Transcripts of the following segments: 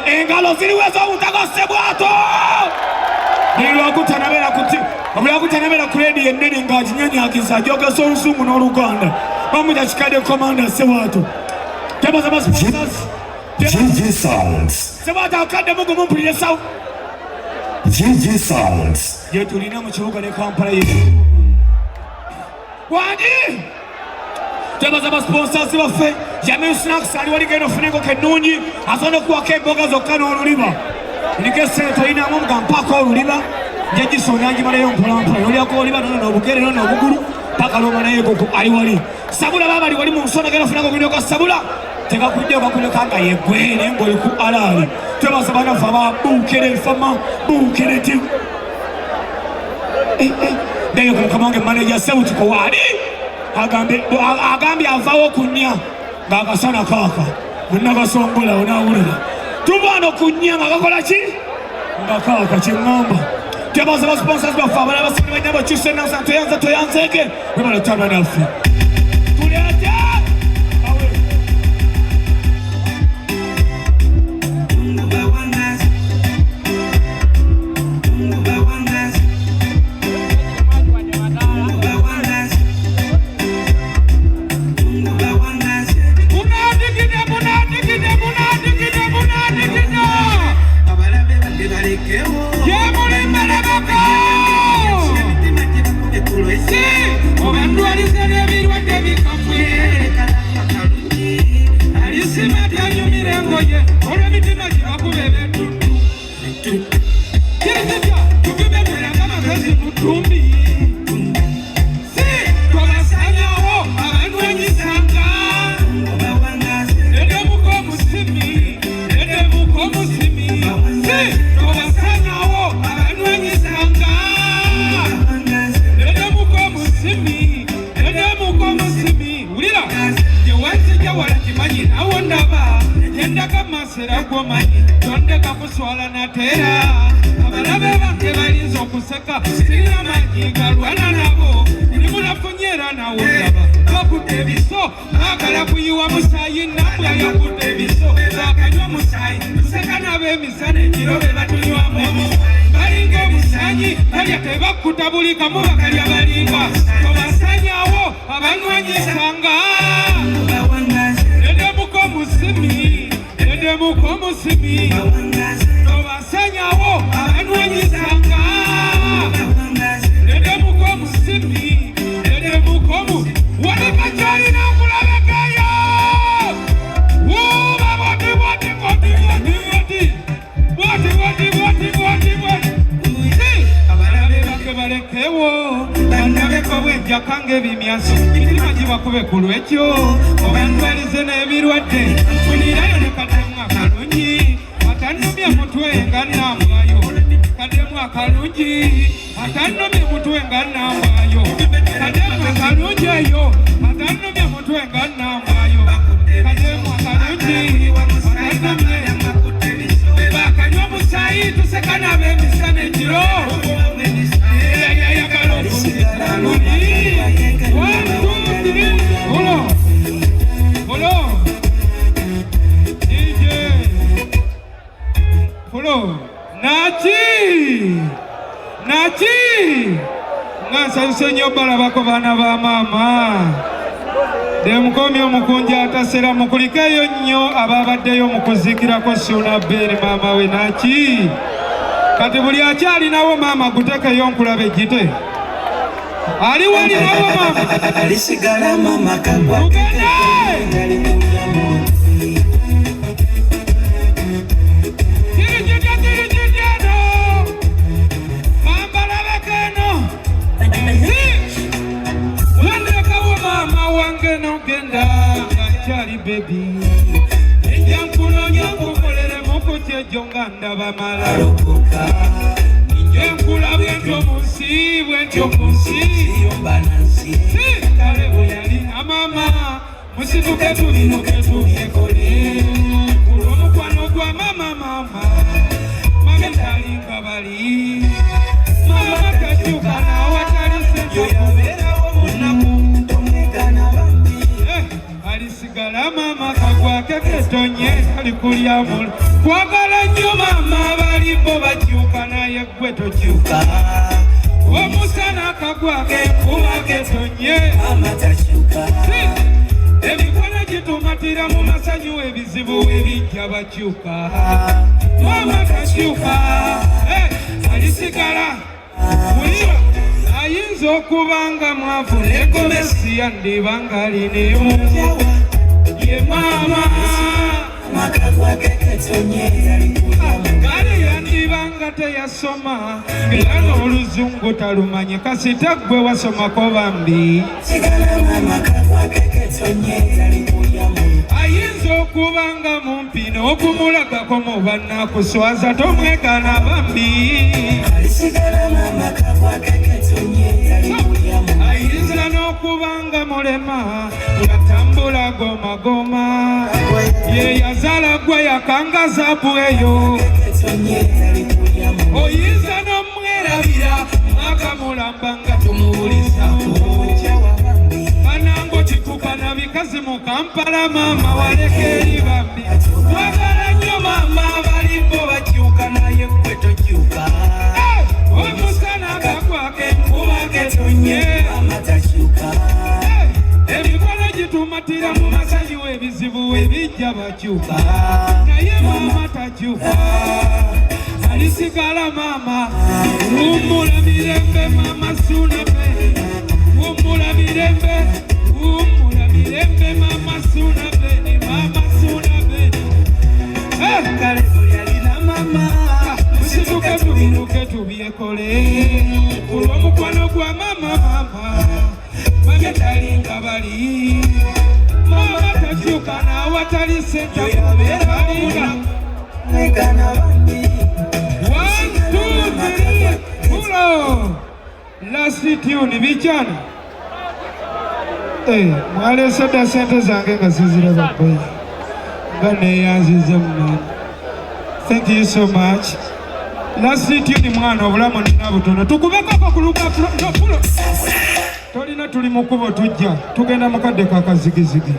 Engalo ziliweza utagose bwato. Nilwa kutanabera kuti. Abula kutanabera kuredi endeni ngaji nyanya akisa joga so usungu no Ruganda. Bamuja chikade commander sewato. Teba za sponsors. JJ Sounds. Sewato akade mugo mumpulire sawu. JJ Sounds. Yetu lina mu kibuga ne Kampala yetu. Wadi. Teba za sponsors baffe. Jamii snacks ali wali geno funengo kenunyi asono kuwa kemboga zokano oluliba nike seto ina munga mpako oluliba jeji sonanji mara yo mpolampola yoli ako oluliba no bugere no buguru paka lo mana yego ku ali wali sabula baba ali wali mu nsona geno funengo kunyoka sabula teka kujja bakulo kanga yegwene ngoli ku alali teba sabana faba bukere fama bukere tim deye ku kamonge manager sewuti ko wali agambi avawo kunya Bakasana kaka, munabasongola onawulira. Tubano kunyanga kakola ki? Ngakaka kimamba. Tebaza ba sponsors ba fabala basini banyabo chise na santo yanza to yanzeke. Bimala tama nafi. Tulete. Awe. Sera mukulikeyo nnyo ababaddeyo mukuzikirako Suna Beri mama we naki kati buli akyali nawo mama gutekeyo nkulabe gite ali wali nawo mama alisigala mama kagwa baby Nyankuno nyankumulele mukuche jonganda bamala lokoka Nyankula bwento munsi yombanansi Kale buyali amama musifuke tulinuke tuyekole Kulomukwano gwa mama Magenda betalinga bali mama takyuka nawatali sente yabeerawo munaku tomwegana bambi alisigala mama kagwake ketonye alikulya muli kwagala nnyo mama balimbo bakyuka naye gwe tokyuka omusana kagwake kuba ketonye mama takyuka emikono gitumatira mu masanyu ebizibu ebijja bakyuka mama takyuka alisigala mulira ayinza okubanga mwavu negomesi yandibanga alinemu ye mama kale yandibanga teyasoma era n'oluzungu talumanye kasita gwe wasomako bambi ayinza okubanga mumpi n'okumulagako mu bannakuswaza tomwegana bambi ayinza n'okubanga mulema yatambula gomagoma ye yazaala gwe yakangaza bweyo oyinza n'omwerabira mwakamulamba nga tumuwulizako banango kikuka na bikazi mu Kampala mama waleka eri bambi wagala nnyo mama balimbo bakyuka naye gwe tokyuka omusana gagwake nkuba ketonye emikono gitumatira mu masanyu ebizibu ebijja bakyuka naye mama takyuka alisigala mama wumula mirembe mama sunabe wumula mirembe mama sunabe mama sunabe kale yalina mama musibuke tubiruke tubyekole olw'omukwano gwa mama bagetalinga bali mama takyuka nawatali sente yabeeralinga negana bambi 1, 2, 3 pulo last tune bijana mwalese dda sente zange nga ziziraba boy nga neyanziza mumani. Thank you so much. Last tune mwana obulamu nina butono tukubekako kuluka pulo tolina tuli mu kkubo tujja tugenda mukadde kakazigizigi.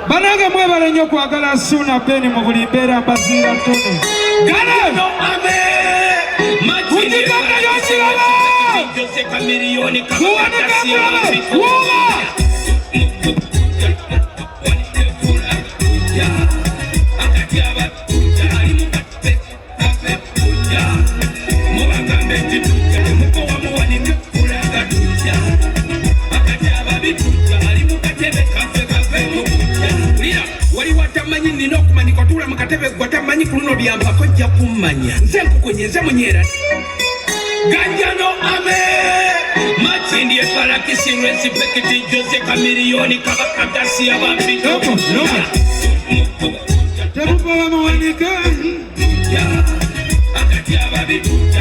Banange mwebale nnyo kwagala Suna Beni mu buli mbeera mbaziira ttono. Gala! Kujiganga yosiraba! Kuwanika mulabe! Kuwa! Nino kumaniko tula mukatebe gwatamanyi kuno byamba kojja kumanya nze nkukonyeze munyera ganjano ame machindi efala kisirwesi pekiti Jose Kamilioni kabakatasi abambito tebukola muwanika akati ababituja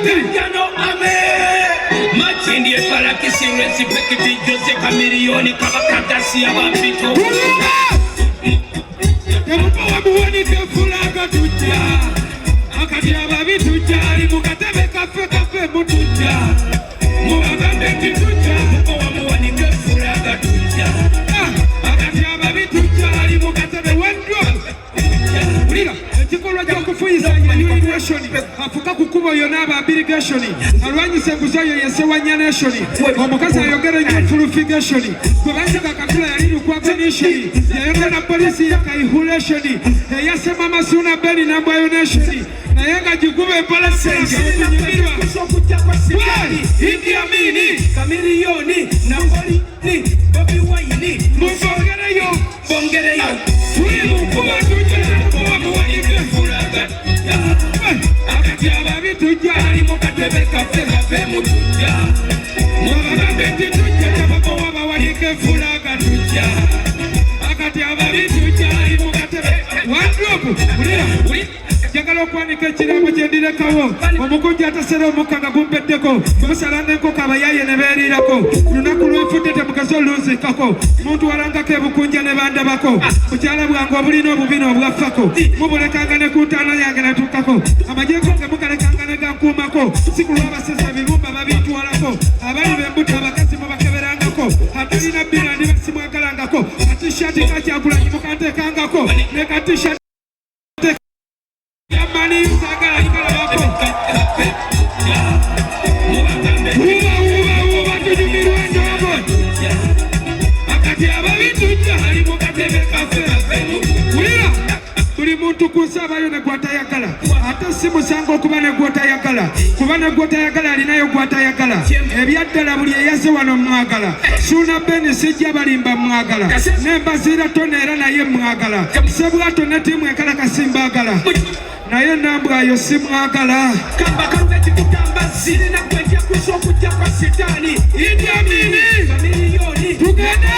ganjano ame machindi efala kisirwesi pekiti Jose Kamilioni kabakatasi abambito tebukola muwanika fulaga tujja akati ababituja ali mukatebe kafe mutujja mubagambe titujja mukowa muwanika fulaga tujja akati ababituja ali mukatebe wendro ulira ekikolwa ky'okufuyisa irrigation afuka ku kkubo yonna aba irrigation alwanyisa enguzi eyo yesewanya nation omukazi ayogera ennyo purification gwe banziga kakula yali lukwago nation yayogera polisi kaihulation eyasema Masuna Beni nambwayo nation naye nga giguba empalasenja okunyumirwa Idi Amini Kamilioni Napolini Bobi Wine bongereyo tuli mukuba tujja muwanike fulaga akati ababitujja ali mukatebe kafe mutujja mubagambe titujja tabakowa bawanike fulaga tujja akati ababitujja ali mukatebe wandropu ulira njagala okwanika ekirambo kye ndirekawo omukunja atasera omukka nga gumpeddeko musala n'enkoko abayaaye ne beeriirako lunaku lwenfudde temugazi olunzikako muntu walangako ebukunja ne bandabako mukyala bwange obulina obubina obwaffako mubulekanga ne ku ntaana yange natukkako amajeeko ge mugalekanga ne gankuumako si ku lw'abaseza ebibumba babintwalako abali b'embuto abakazi mubakeberangako atalina bbira ndibasimwagalangako katishaati kakyagulanyi mukanteekangako ne katishaati yamani sagala ikalabako uba tujumirwa ndogo akati ababitujja ali mu katebe kafe ulira buli muntu kunsaabayo ne gwatayagala ate si musango okuba ne gwotayagala kuba ne gwotayagala alinayo gwatayagala ebyaddala buli eyaze wano mwagala suuna beni sijja balimba mwagala nembaziira tona era naye mwagala sebwato ne tiimu ekala kasimbaagala naye nambwayo simwagala kamba kaluga kikutamba zirina kwetya kusa okujja kwa sitaani Idi Amini tugende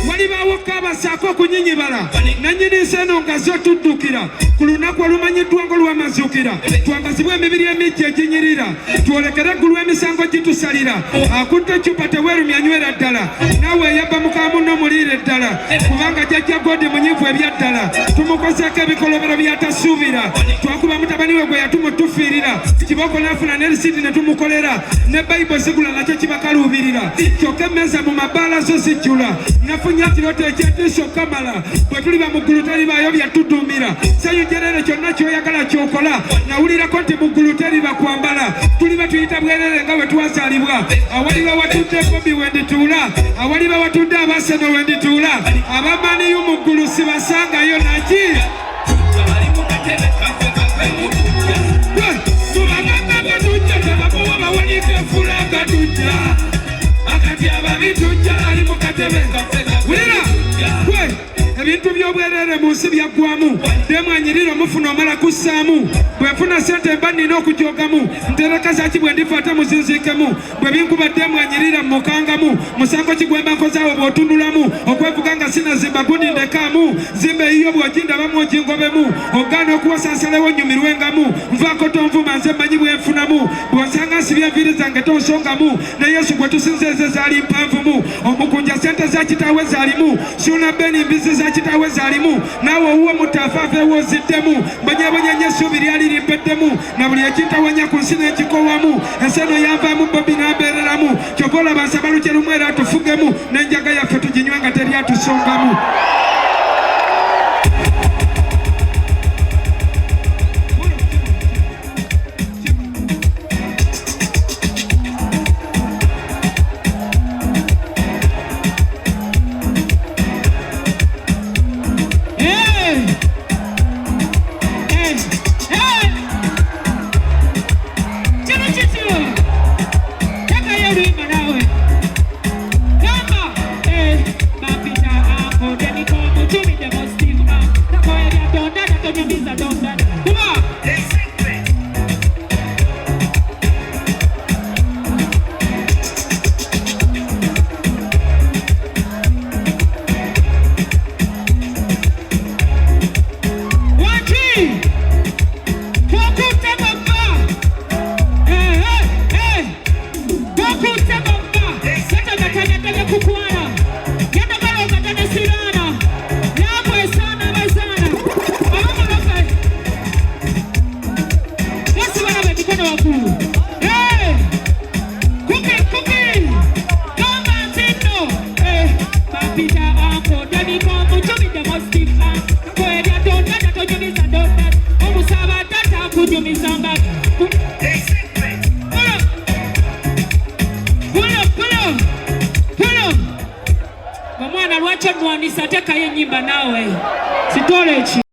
walibaawo kabasaako okunyinyibala nanyini nseno nga zo tuddukira ku lunaku olumanyiddwa ng'olwamazuukira twambazibwa emibiri emijja eginyirira twolekere eggulu emisango gitusalira akutte ecupa teweerumya nywera ddala naawe eyabba mukamunno muliire ddala kubanga jjajja godi munyivu ebyaddala tumukozeeko ebikolobero byatasuubira twakuba mutabani we gwe yatumutufiirira kiboko n'afuna n'erisiti ne tumukolera ne bayibuli sigula nakyo kibakaluubirira kyokka emmeeza mu mabaala zo zijjula nafunye ekirooto ekyetiisa okamala bwe tuli bamuggulu teribaayo byatuduumira sayujerere kyonna kyoyagala kyokola nawulirako nti muggulu teriba kwambala tuliba tuyita bwerere nga bwe twazaalibwa awaliba watudde Bobi wendituula awaliba watudde Abaseno wendituula abamaniyu muggulu sibasangayo naki tubagangako tujja tebamuwa bawanyika enfulaga tujja akati ababitujja ali mu katebe wulira gwe ebintu by'obwerere mu nsi byaggwamu demwanyirira omufuna omala kussaamu bwenfuna sente mba nnina okujogamu ntereka zaki bwe ndifa ate muzinziikemu bwe binkuba demwanyirira mukangamu musango kigwemba nkozaawo bw'otundulamu okwevuga nga sinazimba gundi ndekaamu zimba eyiyo bw'ogindabamu ogingobemu ogaana okuwasa nsalewo nnyumirwengamu nvaako tonvuma nze mmanyi bwenfunamu bw'osanga nsibya enviiri zange tonsongamu ne Yesu gwe tusinzeeze zaali mpanvumu omukunja sente za kitaawe zaalimu suuna beni mbizi za kitaawe zaalimu naawe owuwe mutafaafe woziddemu banyabanyanya essuubi lyali limpeddemu na buli ekintawanya ku nsi n'ekikowamu enseno yanvaamu Bobi n'ambeereramu kyova olaba nsaba luke lumu era atufugemu n'enjaga yaffe tuginywe nga teri atusongamu Omwana lwaki omwanisa atekayo ennyimba naawe sitole ki